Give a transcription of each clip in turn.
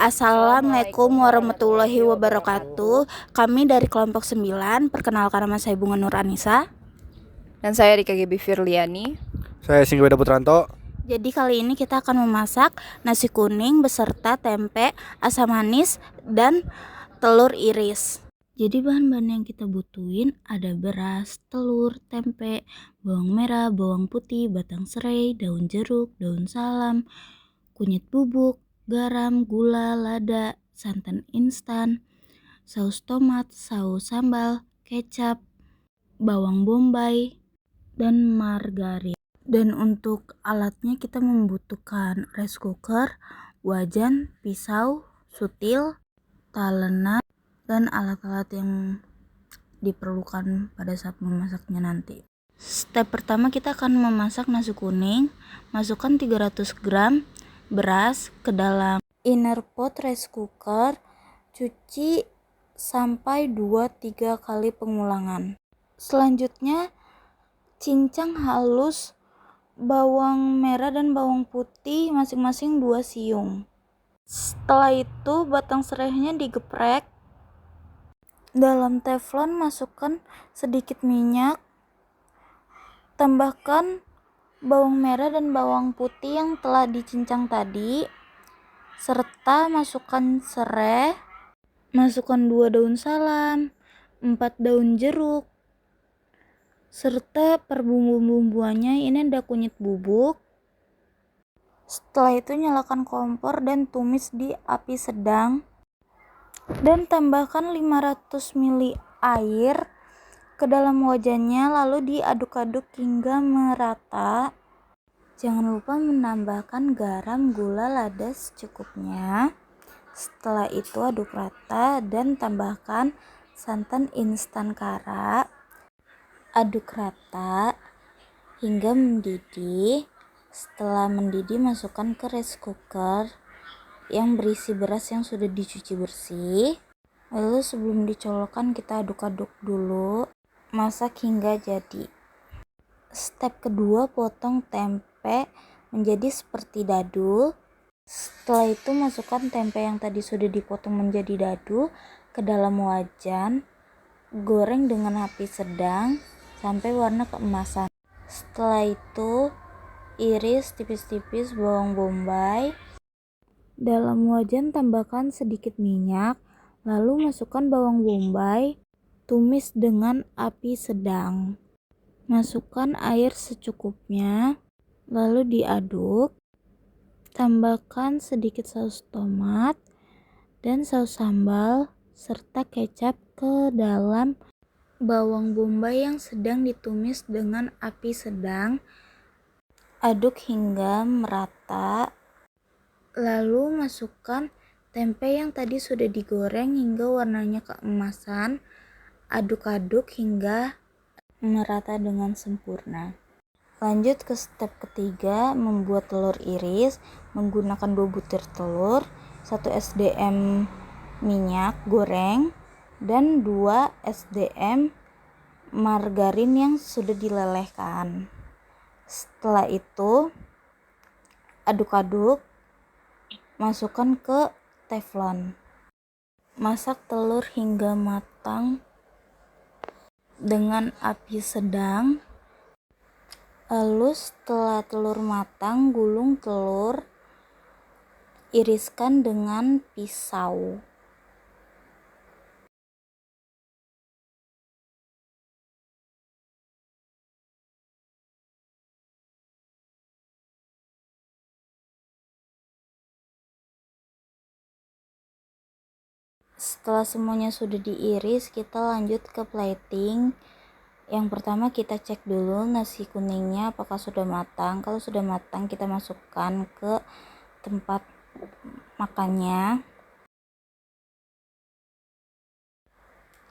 Assalamualaikum warahmatullahi wabarakatuh. Kami dari kelompok 9. Perkenalkan, nama saya Bunga Nur Anissa. Dan saya Rika Gebi Firliani. Saya Singgi Weda Putranto. Jadi kali ini kita akan memasak nasi kuning beserta tempe, asam manis, dan telur iris. Jadi bahan-bahan yang kita butuhin ada beras, telur, tempe, bawang merah, bawang putih, batang serai, daun jeruk, daun salam, kunyit bubuk, garam, gula, lada, santan instan, saus tomat, saus sambal, kecap, bawang bombay, dan margarin. Dan untuk alatnya kita membutuhkan rice cooker, wajan, pisau, sutil, talenan, dan alat-alat yang diperlukan pada saat memasaknya nanti. Step pertama kita akan memasak nasi kuning. Masukkan 300 gram beras ke dalam inner pot rice cooker. Cuci sampai 2-3 kali pengulangan. Selanjutnya cincang halus bawang merah dan bawang putih masing-masing 2 siung. Setelah itu batang serainya digeprek. Dalam teflon masukkan sedikit minyak. Tambahkan bawang merah dan bawang putih yang telah dicincang tadi, serta masukkan serai. Masukkan 2 daun salam, 4 daun jeruk, serta per bumbu-bumbuannya ini ada kunyit bubuk. Setelah itu nyalakan kompor dan tumis di api sedang, dan tambahkan 500 ml air ke dalam wajannya, lalu diaduk-aduk hingga merata. Jangan lupa menambahkan garam, gula, lada secukupnya. Setelah itu aduk rata dan tambahkan santan instan kara. Aduk rata hingga mendidih. Setelah mendidih masukkan ke rice cooker yang berisi beras yang sudah dicuci bersih. Lalu sebelum dicolokkan kita aduk-aduk dulu. Masak hingga jadi. Step kedua, potong tempe menjadi seperti dadu. Setelah itu masukkan tempe yang tadi sudah dipotong menjadi dadu ke dalam wajan. Goreng dengan api sedang sampai warna keemasan. Setelah itu iris tipis-tipis bawang bombay. Dalam wajan tambahkan sedikit minyak, lalu masukkan bawang bombay, tumis dengan api sedang. Masukkan air secukupnya, lalu diaduk. Tambahkan sedikit saus tomat dan saus sambal serta kecap ke dalam bawang bombay yang sedang ditumis dengan api sedang. Aduk hingga merata. Lalu masukkan tempe yang tadi sudah digoreng hingga warnanya keemasan. Aduk-aduk hingga merata dengan sempurna. Lanjut ke step ketiga, membuat telur iris. Menggunakan 2 butir telur, 1 SDM minyak goreng, dan 2 SDM margarin yang sudah dilelehkan. Setelah itu aduk-aduk, masukkan ke teflon. Masak telur hingga matang dengan api sedang. Lalu setelah telur matang, gulung telur, iriskan dengan pisau. Setelah semuanya sudah diiris, kita lanjut ke plating. Yang pertama kita cek dulu nasi kuningnya apakah sudah matang. Kalau sudah matang kita masukkan ke tempat makannya.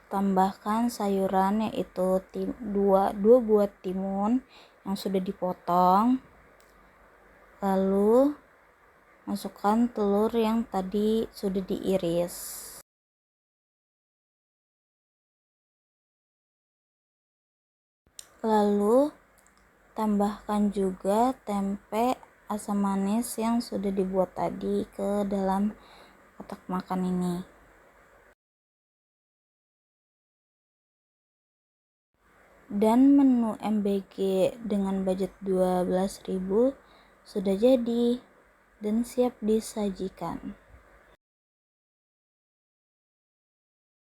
Tambahkan sayuran yaitu 2 buah timun yang sudah dipotong. Lalu masukkan telur yang tadi sudah diiris. Lalu tambahkan juga tempe asam manis yang sudah dibuat tadi ke dalam kotak makan ini. Dan menu MBG dengan budget 12.000 sudah jadi dan siap disajikan.